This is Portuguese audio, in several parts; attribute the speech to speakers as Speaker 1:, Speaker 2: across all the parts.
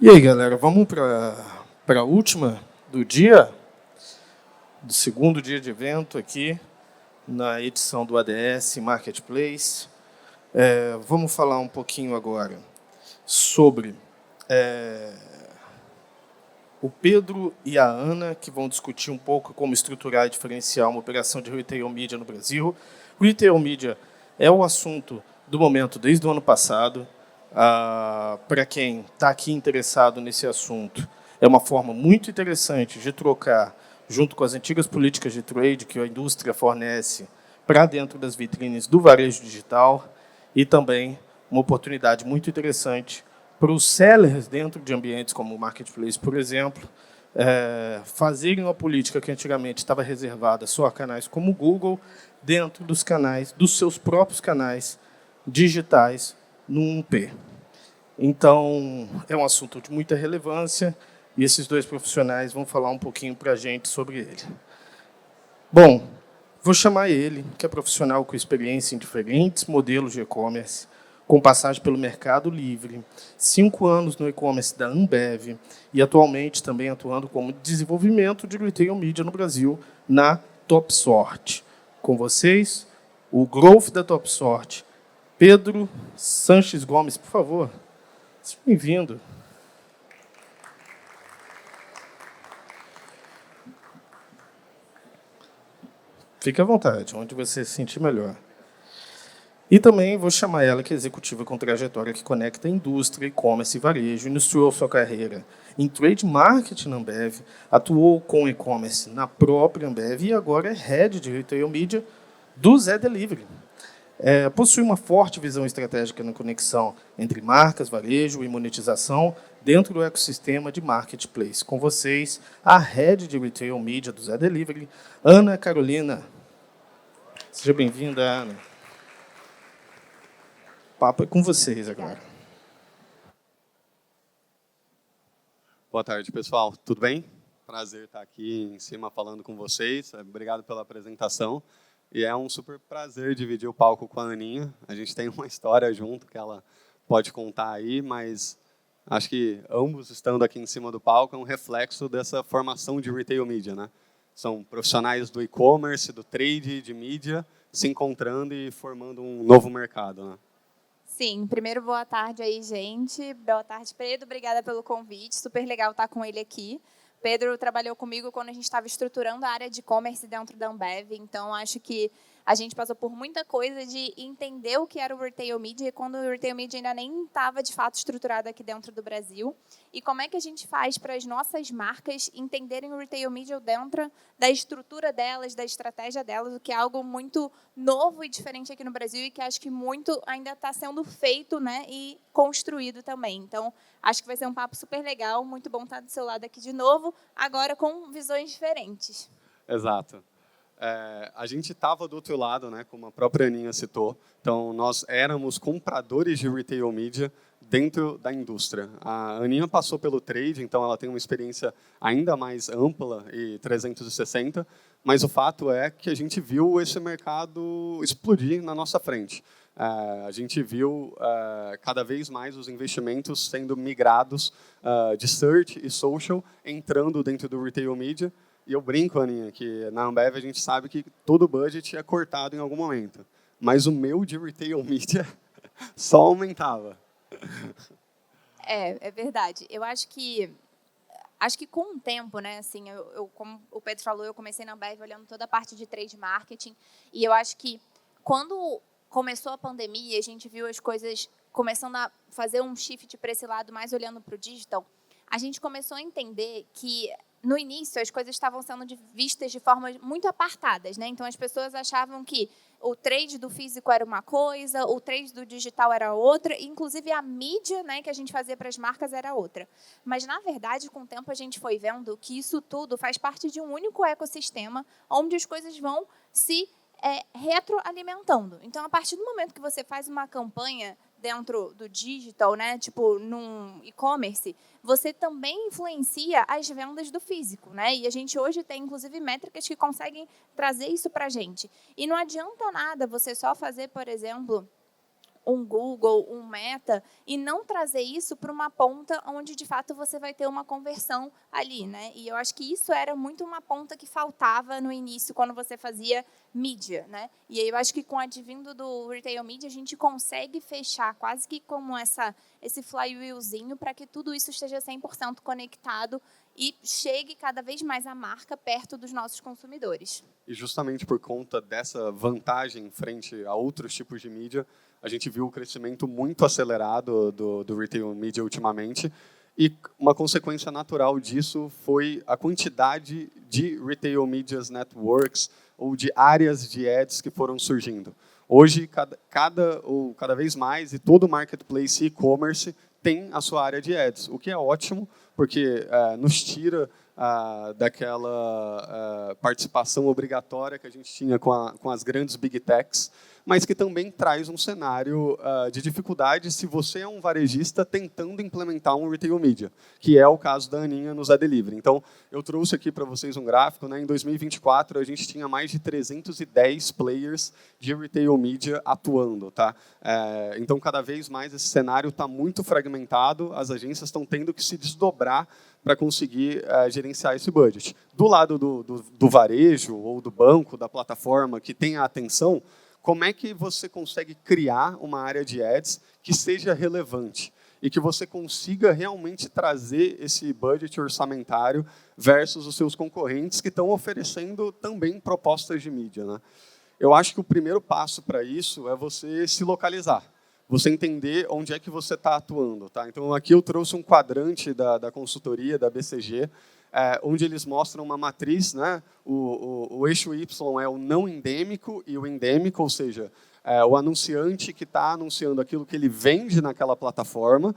Speaker 1: E aí, galera, vamos para a última do dia, do segundo dia de evento aqui, na edição do ADS Marketplace. Vamos falar um pouquinho agora sobre o Pedro e a Ana, que vão discutir um pouco como estruturar e diferenciar uma operação de retail media no Brasil. O retail media é o assunto do momento desde o ano passado. Para quem está aqui interessado nesse assunto, é uma forma muito interessante de trocar, junto com as antigas políticas de trade que a indústria fornece para dentro das vitrines do varejo digital, e também uma oportunidade muito interessante para os sellers dentro de ambientes como o Marketplace, por exemplo, fazerem uma política que antigamente estava reservada só a canais como o Google, dentro dos canais, dos seus próprios canais digitais, no 1P. Então, é um assunto de muita relevância e esses dois profissionais vão falar um pouquinho para a gente sobre ele. Bom, vou chamar ele, que é profissional com experiência em diferentes modelos de e-commerce, com passagem pelo Mercado Livre, 5 anos no e-commerce da Ambev e atualmente também atuando como desenvolvimento de retail media no Brasil na TopSort. Com vocês, o growth da TopSort, Pedro Sanches Gomes, por favor. Seja bem-vindo. Fique à vontade, onde você se sentir melhor. E também vou chamar ela, que é executiva com trajetória que conecta indústria, e-commerce e varejo, iniciou sua carreira em trade marketing na Ambev, atuou com e-commerce na própria Ambev e agora é head de retail media do Zé Delivery. Possui uma forte visão estratégica na conexão entre marcas, varejo e monetização dentro do ecossistema de Marketplace. Com vocês, a head de retail media do Zé Delivery, Ana Carolina. Seja bem-vinda, Ana. O papo é com vocês agora.
Speaker 2: Boa tarde, pessoal. Tudo bem? Prazer estar aqui em cima falando com vocês. Obrigado pela apresentação. E é um super prazer dividir o palco com a Aninha. A gente tem uma história junto que ela pode contar aí, mas acho que ambos estando aqui em cima do palco é um reflexo dessa formação de retail media, né? São profissionais do e-commerce, do trade, de mídia, se encontrando e formando um novo mercado, né?
Speaker 3: Sim, primeiro boa tarde aí, gente. Boa tarde, Pedro. Obrigada pelo convite. Super legal estar com ele aqui. Pedro trabalhou comigo quando a gente estava estruturando a área de e-commerce dentro da Ambev, então acho que a gente passou por muita coisa de entender o que era o retail media, quando o retail media ainda nem estava, de fato, estruturado aqui dentro do Brasil. E como é que a gente faz para as nossas marcas entenderem o retail media dentro da estrutura delas, da estratégia delas, o que é algo muito novo e diferente aqui no Brasil e que acho que muito ainda está sendo feito, né, e construído também. Então, acho que vai ser um papo super legal, muito bom estar do seu lado aqui de novo, agora com visões diferentes.
Speaker 2: Exato. A gente estava do outro lado, né, como a própria Aninha citou. Então, nós éramos compradores de retail media dentro da indústria. A Aninha passou pelo trade, então ela tem uma experiência ainda mais ampla e 360, mas o fato é que a gente viu esse mercado explodir na nossa frente. A gente viu cada vez mais os investimentos sendo migrados de search e social, entrando dentro do retail media. E eu brinco, Aninha, que na Ambev a gente sabe que todo budget é cortado em algum momento. Mas o meu de retail media só aumentava.
Speaker 3: É verdade. Eu acho que com o tempo, né, assim, como o Pedro falou, eu comecei na Ambev olhando toda a parte de trade marketing, e eu acho que quando começou a pandemia, a gente viu as coisas começando a fazer um shift para esse lado, mais olhando para o digital, a gente começou a entender que no início, as coisas estavam sendo vistas de formas muito apartadas, né? Então, as pessoas achavam que o trade do físico era uma coisa, o trade do digital era outra, e, inclusive, a mídia, né, que a gente fazia para as marcas era outra. Mas, na verdade, com o tempo, a gente foi vendo que isso tudo faz parte de um único ecossistema, onde as coisas vão se retroalimentando. Então, a partir do momento que você faz uma campanha dentro do digital, né, tipo num e-commerce, você também influencia as vendas do físico, né? E a gente hoje tem, inclusive, métricas que conseguem trazer isso para a gente. E não adianta nada você só fazer, por exemplo, um Google, um Meta, e não trazer isso para uma ponta onde, de fato, você vai ter uma conversão ali, né? E eu acho que isso era muito uma ponta que faltava no início, quando você fazia mídia, né? E aí eu acho que com o advindo do Retail Media, a gente consegue fechar quase que como esse flywheelzinho para que tudo isso esteja 100% conectado e chegue cada vez mais a marca perto dos nossos consumidores.
Speaker 2: E justamente por conta dessa vantagem frente a outros tipos de mídia, a gente viu o crescimento muito acelerado do Retail Media ultimamente, e uma consequência natural disso foi a quantidade de Retail Medias Networks ou de áreas de ads que foram surgindo. Hoje, cada vez mais, e todo marketplace e-commerce tem a sua área de ads, o que é ótimo, porque nos tira daquela participação obrigatória que a gente tinha com as grandes big techs, mas que também traz um cenário de dificuldade se você é um varejista tentando implementar um retail media, que é o caso da Aninha no Zé Delivery. Então, eu trouxe aqui para vocês um gráfico, né? Em 2024, a gente tinha mais de 310 players de retail media atuando. Tá? Então, cada vez mais esse cenário está muito fragmentado, as agências estão tendo que se desdobrar para conseguir gerenciar esse budget. Do lado do varejo, ou do banco, da plataforma, que tem a atenção, como é que você consegue criar uma área de ads que seja relevante e que você consiga realmente trazer esse budget orçamentário versus os seus concorrentes que estão oferecendo também propostas de mídia, né? Eu acho que o primeiro passo para isso é você se localizar. Você entender onde é que você está atuando. Tá? Então, aqui eu trouxe um quadrante da consultoria, da BCG, onde eles mostram uma matriz, né? O eixo Y é o não endêmico e o endêmico, ou seja, o anunciante que está anunciando aquilo que ele vende naquela plataforma,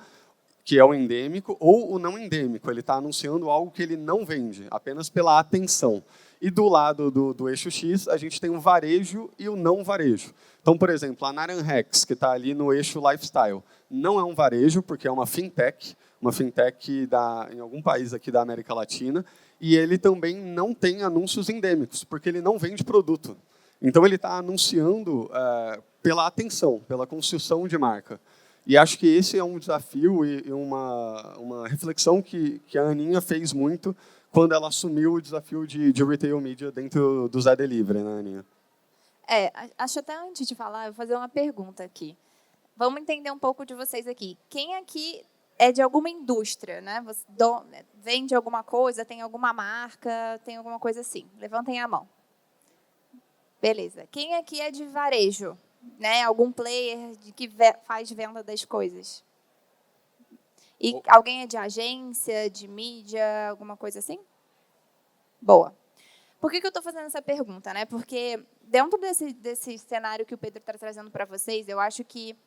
Speaker 2: que é o endêmico, ou o não endêmico, ele está anunciando algo que ele não vende, apenas pela atenção. E do lado do eixo X, a gente tem o varejo e o não varejo. Então, por exemplo, a Naranjex, que está ali no eixo lifestyle, não é um varejo, porque é uma fintech em algum país aqui da América Latina, e ele também não tem anúncios endêmicos, porque ele não vende produto. Então, ele está anunciando pela atenção, pela construção de marca. E acho que esse é um desafio e uma reflexão que a Aninha fez muito quando ela assumiu o desafio de retail media dentro do Zé Delivery, né, Aninha?
Speaker 3: Acho até antes de falar, eu vou fazer uma pergunta aqui. Vamos entender um pouco de vocês aqui. Quem aqui é de alguma indústria, né? Você vende alguma coisa, tem alguma marca, tem alguma coisa assim? Levantem a mão. Beleza. Quem aqui é de varejo? Né? Algum player que faz venda das coisas? E alguém é de agência, de mídia, alguma coisa assim? Boa. Por que eu estou fazendo essa pergunta? Né? Porque dentro desse cenário que o Pedro está trazendo para vocês, eu acho que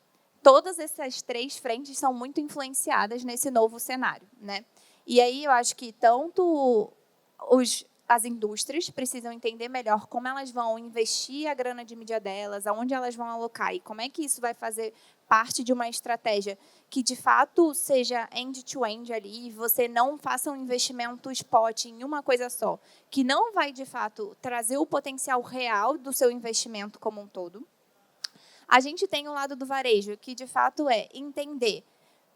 Speaker 3: todas essas três frentes são muito influenciadas nesse novo cenário. Né? E aí eu acho que tanto as indústrias precisam entender melhor como elas vão investir a grana de mídia delas, aonde elas vão alocar e como é que isso vai fazer parte de uma estratégia que, de fato, seja end-to-end ali, e você não faça um investimento spot em uma coisa só, que não vai, de fato, trazer o potencial real do seu investimento como um todo. A gente tem o lado do varejo, que, de fato, é entender,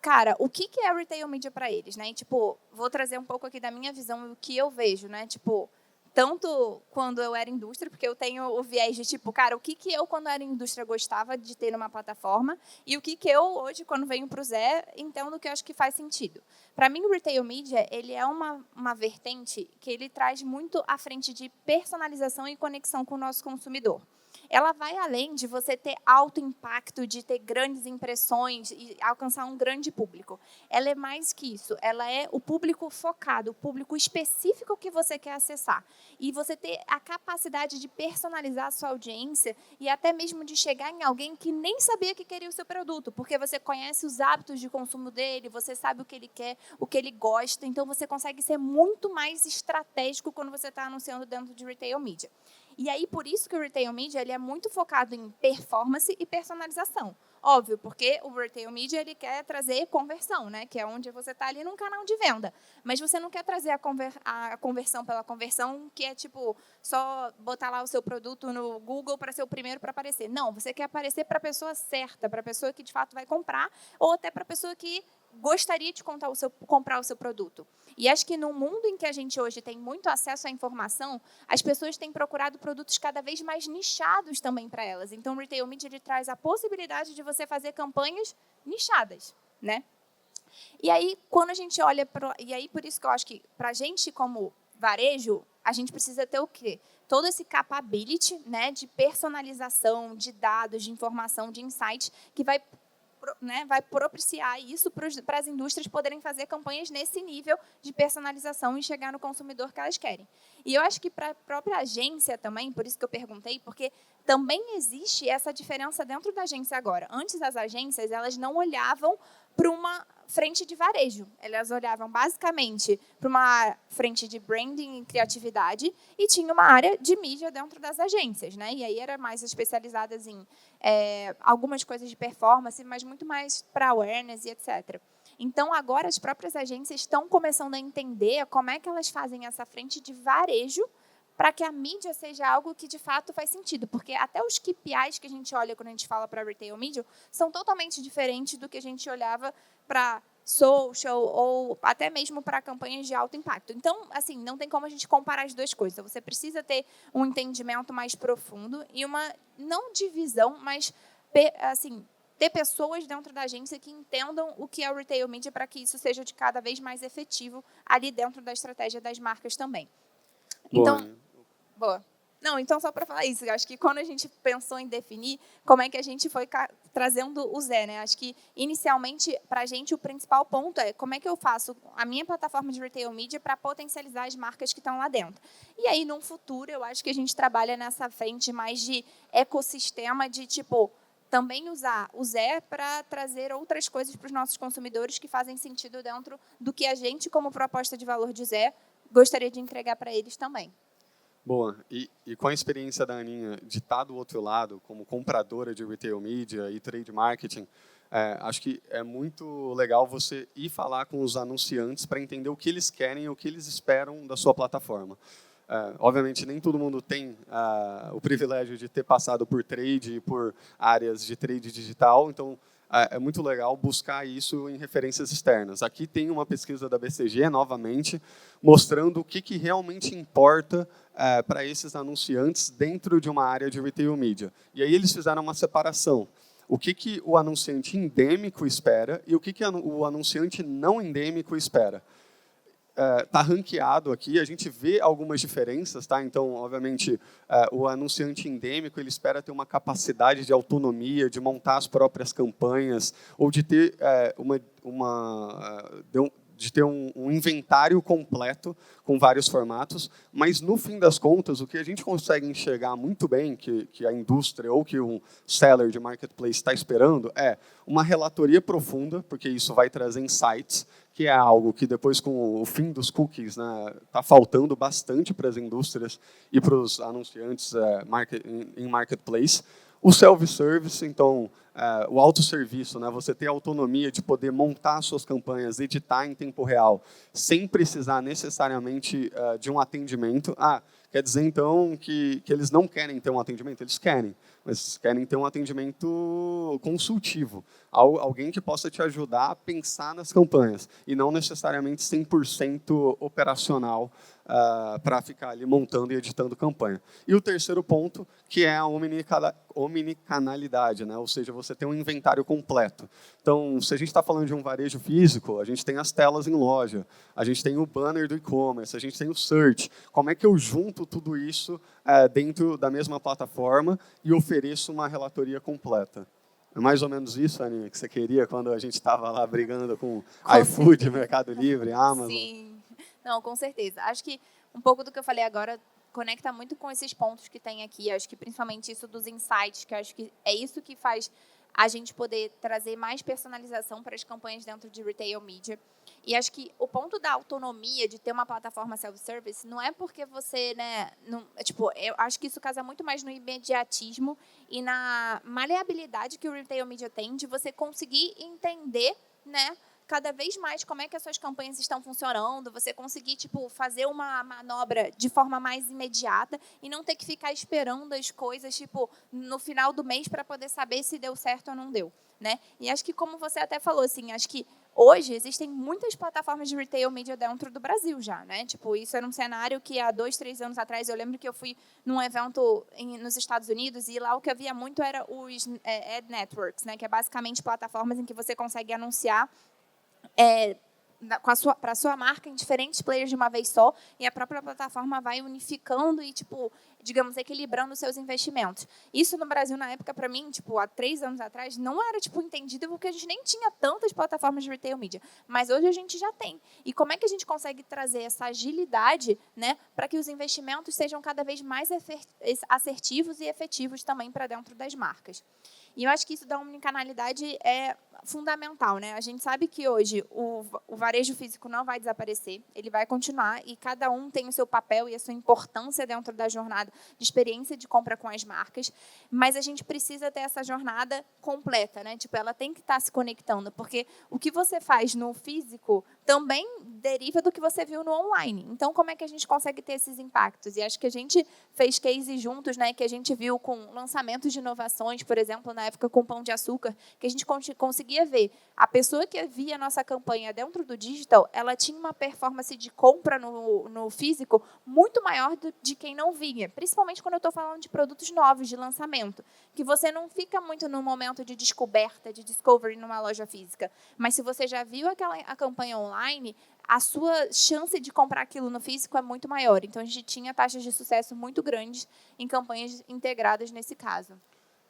Speaker 3: cara, o que é retail media para eles, né? E, tipo, vou trazer um pouco aqui da minha visão, o que eu vejo, né? Tipo, tanto quando eu era indústria, porque eu tenho o viés de, tipo, cara, o que eu, quando era indústria, gostava de ter numa plataforma e o que eu, hoje, quando venho para o Zé, entendo que eu acho que faz sentido. Para mim, o retail media, ele é uma vertente que ele traz muito à frente de personalização e conexão com o nosso consumidor. Ela vai além de você ter alto impacto, de ter grandes impressões e alcançar um grande público. Ela é mais que isso. Ela é o público focado, o público específico que você quer acessar. E você ter a capacidade de personalizar a sua audiência e até mesmo de chegar em alguém que nem sabia que queria o seu produto, porque você conhece os hábitos de consumo dele, você sabe o que ele quer, o que ele gosta, então você consegue ser muito mais estratégico quando você está anunciando dentro de retail media. E aí, por isso que o retail media ele é muito focado em performance e personalização. Óbvio, porque o Retail Media ele quer trazer conversão, né? Que é onde você está ali num canal de venda. Mas você não quer trazer a conversão pela conversão, que é tipo só botar lá o seu produto no Google para ser o primeiro para aparecer. Não, você quer aparecer para a pessoa certa, para a pessoa que de fato vai comprar, ou até para a pessoa que gostaria de comprar o seu produto. E acho que no mundo em que a gente hoje tem muito acesso à informação, as pessoas têm procurado produtos cada vez mais nichados também para elas. Então, o Retail Media ele traz a possibilidade de você fazer campanhas nichadas, né? E aí, quando a gente olha e aí por isso que eu acho que para a gente como varejo, a gente precisa ter o quê? Todo esse capability, né, de personalização, de dados, de informação, de insights, que vai propiciar isso para as indústrias poderem fazer campanhas nesse nível de personalização e chegar no consumidor que elas querem. E eu acho que para a própria agência também, por isso que eu perguntei, porque também existe essa diferença dentro da agência agora. Antes, as agências elas não olhavam para uma frente de varejo. Elas olhavam basicamente para uma frente de branding e criatividade e tinha uma área de mídia dentro das agências, né? E aí era mais especializadas em algumas coisas de performance, mas muito mais para awareness e etc. Então, agora, as próprias agências estão começando a entender como é que elas fazem essa frente de varejo para que a mídia seja algo que, de fato, faz sentido. Porque até os KPIs que a gente olha quando a gente fala para Retail Media são totalmente diferentes do que a gente olhava para social ou até mesmo para campanhas de alto impacto. Então, assim, não tem como a gente comparar as duas coisas. Você precisa ter um entendimento mais profundo e uma, não divisão, mas, assim, ter pessoas dentro da agência que entendam o que é o Retail Media para que isso seja de cada vez mais efetivo ali dentro da estratégia das marcas também. Então, boa. Não, então só para falar isso, eu acho que quando a gente pensou em definir como é que a gente foi trazendo o Zé, né? Acho que inicialmente para a gente o principal ponto é como é que eu faço a minha plataforma de Retail Media para potencializar as marcas que estão lá dentro. E aí, num futuro, eu acho que a gente trabalha nessa frente mais de ecossistema de tipo também usar o Zé para trazer outras coisas para os nossos consumidores que fazem sentido dentro do que a gente, como proposta de valor de Zé, gostaria de entregar para eles também.
Speaker 2: Boa. E com a experiência da Aninha de estar do outro lado, como compradora de retail media e trade marketing, acho que é muito legal você ir falar com os anunciantes para entender o que eles querem e o que eles esperam da sua plataforma. Obviamente, nem todo mundo tem o privilégio de ter passado por trade e por áreas de trade digital, então é muito legal buscar isso em referências externas. Aqui tem uma pesquisa da BCG, novamente, mostrando o que realmente importa para esses anunciantes dentro de uma área de retail media. E aí eles fizeram uma separação. O que o anunciante endêmico espera e o que o anunciante não endêmico espera. Está ranqueado aqui, a gente vê algumas diferenças, tá? Então, obviamente, o anunciante endêmico ele espera ter uma capacidade de autonomia, de montar as próprias campanhas, ou de ter de ter um inventário completo com vários formatos, mas, no fim das contas, o que a gente consegue enxergar muito bem que a indústria ou que um seller de marketplace está esperando é uma relatoria profunda, porque isso vai trazer insights, que é algo que, depois, com o fim dos cookies, está faltando bastante para as indústrias e para os anunciantes em marketplace. O self-service, então, o autosserviço, você ter a autonomia de poder montar suas campanhas, editar em tempo real, sem precisar necessariamente de um atendimento. Quer dizer, então, que eles não querem ter um atendimento? Eles querem, mas querem ter um atendimento consultivo. Alguém que possa te ajudar a pensar nas campanhas, e não necessariamente 100% operacional para ficar ali montando e editando campanha. E o terceiro ponto, que é a omnicanalidade, ou seja, você tem um inventário completo. Então, se a gente está falando de um varejo físico, a gente tem as telas em loja, a gente tem o banner do e-commerce, a gente tem o search. Como é que eu junto tudo isso dentro da mesma plataforma e ofereço uma relatoria completa? É mais ou menos isso, Aninha, que você queria quando a gente estava lá brigando com iFood, Mercado Livre, Amazon?
Speaker 3: Sim. Não, com certeza. Acho que um pouco do que eu falei agora conecta muito com esses pontos que tem aqui. Acho que principalmente isso dos insights, que acho que é isso que faz a gente poder trazer mais personalização para as campanhas dentro de retail media. E acho que o ponto da autonomia de ter uma plataforma self-service não é porque você, né, não, tipo, eu acho que isso casa muito mais no imediatismo e na maleabilidade que o retail media tem de você conseguir entender, né, cada vez mais como é que as suas campanhas estão funcionando, você conseguir tipo, fazer uma manobra de forma mais imediata e não ter que ficar esperando as coisas tipo, no final do mês para poder saber se deu certo ou não deu. Né? E acho que, como você até falou, assim, acho que hoje existem muitas plataformas de retail media dentro do Brasil já. Né? Tipo, isso era um cenário que há 2, 3 anos atrás, eu lembro que eu fui num evento nos Estados Unidos e lá o que havia muito era os ad networks, né? Que é basicamente plataformas em que você consegue anunciar para a sua marca em diferentes players de uma vez só, e a própria plataforma vai unificando e, tipo, digamos, equilibrando os seus investimentos. Isso no Brasil, na época, para mim, tipo, há 3 anos atrás, não era tipo, entendido, porque a gente nem tinha tantas plataformas de retail media. Mas hoje a gente já tem. E como é que a gente consegue trazer essa agilidade, né, para que os investimentos sejam cada vez mais assertivos e efetivos também para dentro das marcas? E eu acho que isso da omnicanalidade é fundamental, né? A gente sabe que hoje o varejo físico não vai desaparecer, ele vai continuar e cada um tem o seu papel e a sua importância dentro da jornada de experiência de compra com as marcas, mas a gente precisa ter essa jornada completa, né? Tipo, ela tem que estar se conectando, porque o que você faz no físico também deriva do que você viu no online. Então, como é que a gente consegue ter esses impactos? E acho que a gente fez cases juntos, né, que a gente viu com lançamentos de inovações, por exemplo, na época com Pão de Açúcar, que a gente conseguia ver a pessoa que via a nossa campanha dentro do digital, ela tinha uma performance de compra no físico muito maior de quem não via, principalmente quando eu estou falando de produtos novos, de lançamento, que você não fica muito no momento de descoberta, de discovery numa loja física, mas se você já viu a campanha online, a sua chance de comprar aquilo no físico é muito maior. Então, a gente tinha taxas de sucesso muito grandes em campanhas integradas nesse caso.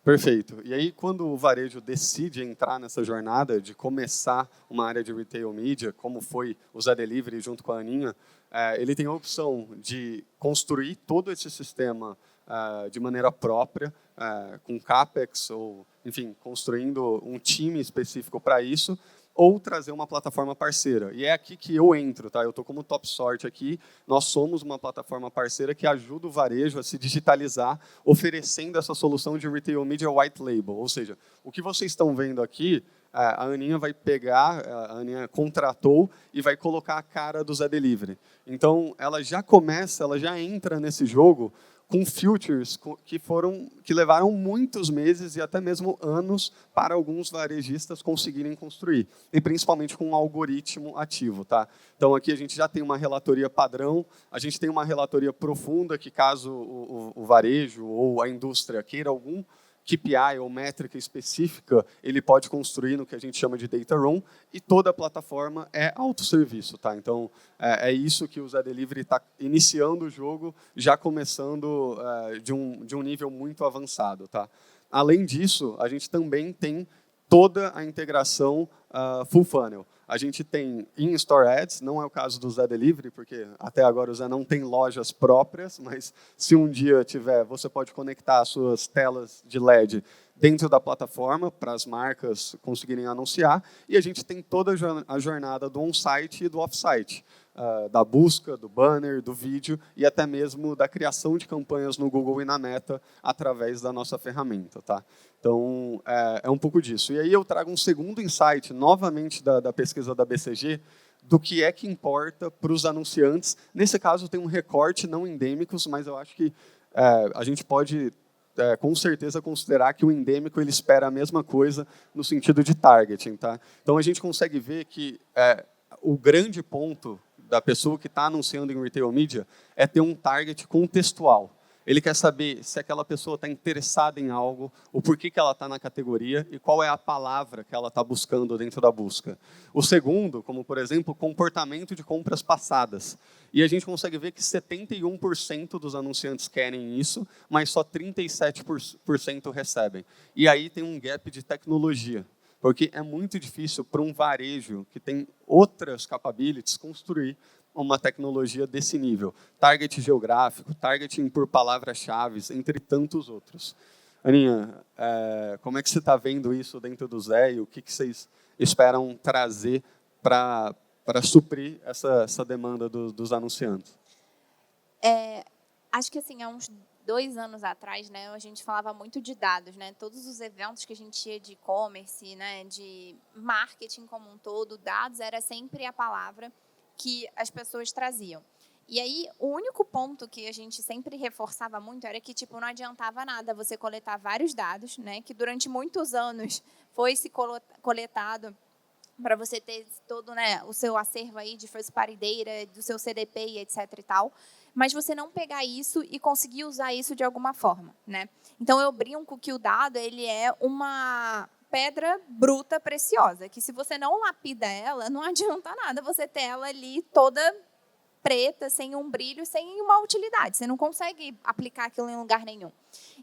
Speaker 2: Perfeito. E aí, quando o varejo decide entrar nessa jornada de começar uma área de retail media, como foi o Zé Delivery junto com a Aninha, ele tem a opção de construir todo esse sistema de maneira própria, com CAPEX, ou, enfim, construindo um time específico para isso, ou trazer uma plataforma parceira. E é aqui que eu entro, tá? Eu estou como Top Sort aqui. Nós somos uma plataforma parceira que ajuda o varejo a se digitalizar, oferecendo essa solução de retail media white label. Ou seja, o que vocês estão vendo aqui, a Aninha vai pegar, a Aninha contratou e vai colocar a cara do Zé Delivery. Então, ela já entra nesse jogo com features que levaram muitos meses e até mesmo anos para alguns varejistas conseguirem construir, e principalmente com um algoritmo ativo. Tá? Então, aqui a gente já tem uma relatoria padrão, a gente tem uma relatoria profunda que, caso o varejo ou a indústria queira algum KPI ou métrica específica, ele pode construir no que a gente chama de data room, e toda a plataforma é autosserviço. Tá? Então, é isso que o Zé Delivery está iniciando o jogo, já começando de um nível muito avançado. Tá? Além disso, a gente também tem toda a integração full funnel. A gente tem in-store ads, não é o caso do Zé Delivery, porque até agora o Zé não tem lojas próprias, mas se um dia tiver, você pode conectar as suas telas de LED dentro da plataforma para as marcas conseguirem anunciar, e a gente tem toda a jornada do on-site e do off-site, da busca, do banner, do vídeo e até mesmo da criação de campanhas no Google e na Meta através da nossa ferramenta. Tá? Então, é um pouco disso. E aí eu trago um segundo insight, novamente da pesquisa da BCG, do que é que importa para os anunciantes. Nesse caso, tem um recorte, não endêmicos, mas eu acho que a gente pode, com certeza, considerar que o endêmico ele espera a mesma coisa no sentido de targeting. Tá? Então, a gente consegue ver que o grande ponto da pessoa que está anunciando em retail media é ter um target contextual. Ele quer saber se aquela pessoa está interessada em algo, o porquê que ela está na categoria e qual é a palavra que ela está buscando dentro da busca. O segundo, como, por exemplo, comportamento de compras passadas. E a gente consegue ver que 71% dos anunciantes querem isso, mas só 37% recebem. E aí tem um gap de tecnologia. Porque é muito difícil para um varejo que tem outras capabilities construir uma tecnologia desse nível. Target geográfico, targeting por palavras-chave, entre tantos outros. Aninha, como é que você está vendo isso dentro do Zé e o que vocês esperam trazer para suprir essa demanda dos anunciantes?
Speaker 3: Acho que assim, há uns 2 anos atrás, né, a gente falava muito de dados, né? Todos os eventos que a gente ia de e-commerce, né, de marketing como um todo, dados era sempre a palavra que as pessoas traziam. E aí, o único ponto que a gente sempre reforçava muito era que, tipo, não adiantava nada você coletar vários dados, né, que durante muitos anos foi se coletado para você ter todo, né, o seu acervo aí de first party data, do seu CDP e etc e tal, mas você não pegar isso e conseguir usar isso de alguma forma, né? Então, eu brinco que o dado, ele é uma pedra bruta preciosa, que se você não lapida ela, não adianta nada você ter ela ali toda preta, sem um brilho, sem uma utilidade. Você não consegue aplicar aquilo em lugar nenhum.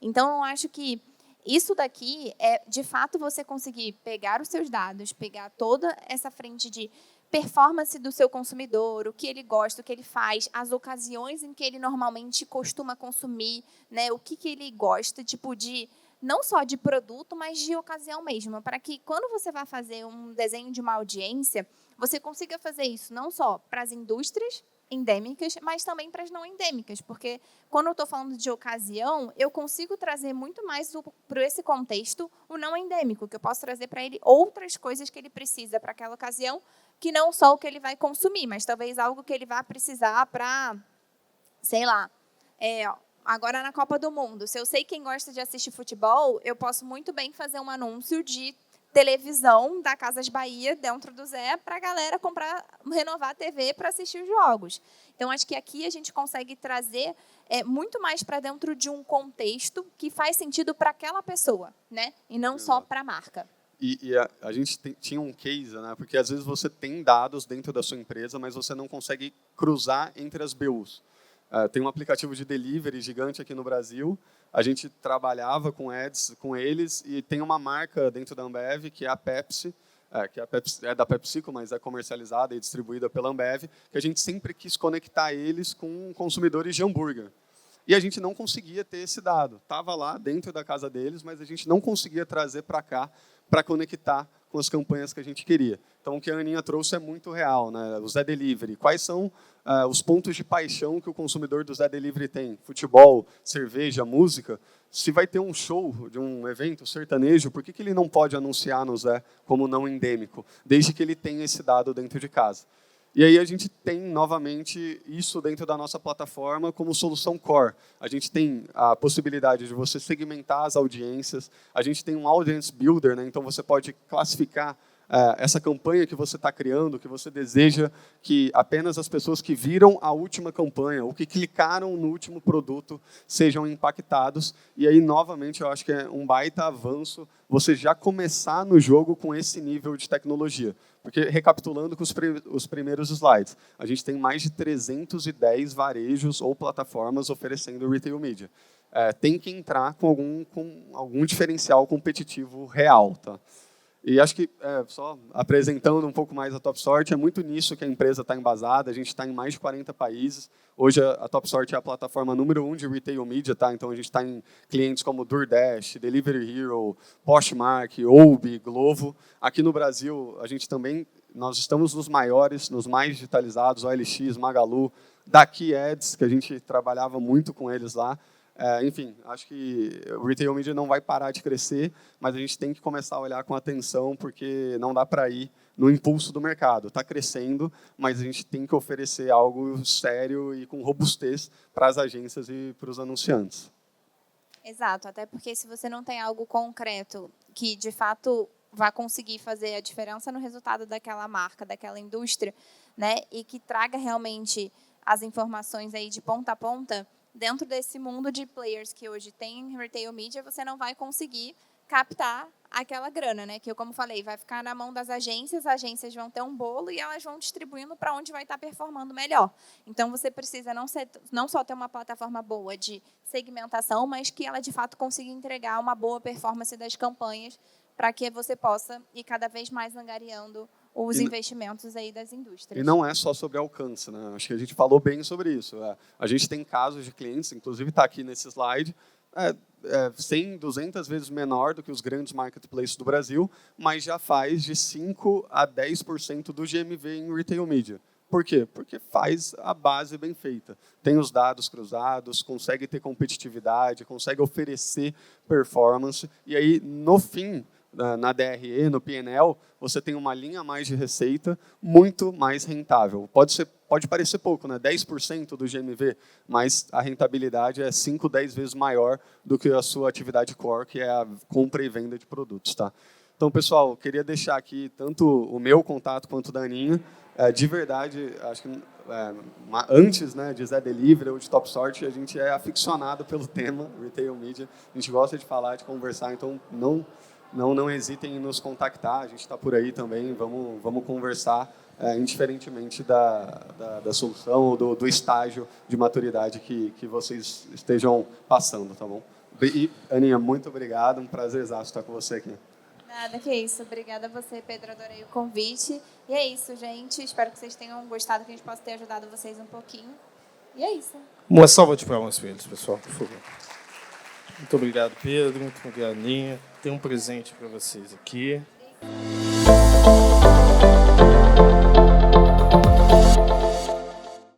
Speaker 3: Então, eu acho que isso daqui é, de fato, você conseguir pegar os seus dados, pegar toda essa frente de performance do seu consumidor, o que ele gosta, o que ele faz, as ocasiões em que ele normalmente costuma consumir, né, o que ele gosta, tipo de não só de produto, mas de ocasião mesmo, para que quando você vai fazer um desenho de uma audiência, você consiga fazer isso não só para as indústrias endêmicas, mas também para as não endêmicas, porque quando eu estou falando de ocasião, eu consigo trazer muito mais para esse contexto o não endêmico, que eu posso trazer para ele outras coisas que ele precisa para aquela ocasião, que não só o que ele vai consumir, mas talvez algo que ele vá precisar para, sei lá, agora na Copa do Mundo. Se eu sei quem gosta de assistir futebol, eu posso muito bem fazer um anúncio de televisão da Casas Bahia dentro do Zé para a galera comprar, renovar a TV para assistir os jogos. Então, acho que aqui a gente consegue trazer muito mais para dentro de um contexto que faz sentido para aquela pessoa, né? E não só para a marca.
Speaker 2: E a gente tinha um case, né? Porque às vezes você tem dados dentro da sua empresa, mas você não consegue cruzar entre as BUs. Tem um aplicativo de delivery gigante aqui no Brasil. A gente trabalhava com ads com eles e tem uma marca dentro da Ambev, que é a Pepsi, que a Pepsi é da PepsiCo, mas é comercializada e distribuída pela Ambev, que a gente sempre quis conectar eles com consumidores de hambúrguer. E a gente não conseguia ter esse dado. Estava lá dentro da casa deles, mas a gente não conseguia trazer para cá para conectar com as campanhas que a gente queria. Então, o que a Aninha trouxe é muito real, né? O Zé Delivery. Quais são os pontos de paixão que o consumidor do Zé Delivery tem? Futebol, cerveja, música. Se vai ter um show de um evento sertanejo, por que ele não pode anunciar no Zé como não endêmico, desde que ele tenha esse dado dentro de casa? E aí a gente tem, novamente, isso dentro da nossa plataforma como solução core. A gente tem a possibilidade de você segmentar as audiências, a gente tem um Audience Builder, né? Então você pode classificar essa campanha que você está criando, que você deseja que apenas as pessoas que viram a última campanha ou que clicaram no último produto sejam impactados. E aí, novamente, eu acho que é um baita avanço você já começar no jogo com esse nível de tecnologia. Porque, recapitulando com os primeiros slides, a gente tem mais de 310 varejos ou plataformas oferecendo retail media. Tem que entrar com algum diferencial competitivo real. Tá? E acho que, só apresentando um pouco mais a TopSort, é muito nisso que a empresa está embasada. A gente está em mais de 40 países. Hoje, a TopSort é a plataforma número 1 de retail media. Tá? Então, a gente está em clientes como DoorDash, Delivery Hero, Poshmark, Obi, Glovo. Aqui no Brasil, a gente também, nós estamos nos maiores, nos mais digitalizados, OLX, Magalu, Daqui Ads, que a gente trabalhava muito com eles lá. Enfim, acho que o retail media não vai parar de crescer, mas a gente tem que começar a olhar com atenção, porque não dá para ir no impulso do mercado. Está crescendo, mas a gente tem que oferecer algo sério e com robustez para as agências e para os anunciantes.
Speaker 3: Exato, até porque se você não tem algo concreto que, de fato, vai conseguir fazer a diferença no resultado daquela marca, daquela indústria, né, e que traga realmente as informações aí de ponta a ponta, dentro desse mundo de players que hoje tem retail media, você não vai conseguir captar aquela grana, né? Que eu, como falei, vai ficar na mão das agências, as agências vão ter um bolo e elas vão distribuindo para onde vai estar performando melhor. Então, você precisa não só ter uma plataforma boa de segmentação, mas que ela, de fato, consiga entregar uma boa performance das campanhas para que você possa ir cada vez mais angariando os investimentos aí das indústrias.
Speaker 2: E não é só sobre alcance, né? Acho que a gente falou bem sobre isso. A gente tem casos de clientes, inclusive está aqui nesse slide, 100, 200 vezes menor do que os grandes marketplaces do Brasil, mas já faz de 5% a 10% do GMV em retail media. Por quê? Porque faz a base bem feita. Tem os dados cruzados, consegue ter competitividade, consegue oferecer performance, e aí, no fim, na DRE, no P&L, você tem uma linha a mais de receita muito mais rentável. Pode parecer pouco, né? 10% do GMV, mas a rentabilidade é 5, 10 vezes maior do que a sua atividade core, que é a compra e venda de produtos. Tá? Então, pessoal, queria deixar aqui tanto o meu contato quanto o da Aninha. De verdade, acho que antes, né, de Zé Delivery ou de Top Sort, a gente é aficionado pelo tema Retail Media. A gente gosta de falar, de conversar, então não hesitem em nos contactar. A gente está por aí também, vamos conversar, indiferentemente da solução ou do estágio de maturidade que vocês estejam passando, tá bom? E, Aninha, muito obrigado, um prazerzaço estar com você aqui.
Speaker 3: Nada, que isso. Obrigada a você, Pedro. Adorei o convite. E é isso, gente. Espero que vocês tenham gostado, que a gente possa ter ajudado vocês um pouquinho. E é isso.
Speaker 1: Uma salva de palmas para eles, pessoal, por favor. Muito obrigado, Pedro. Muito obrigado, Aninha. Tem um presente para vocês aqui.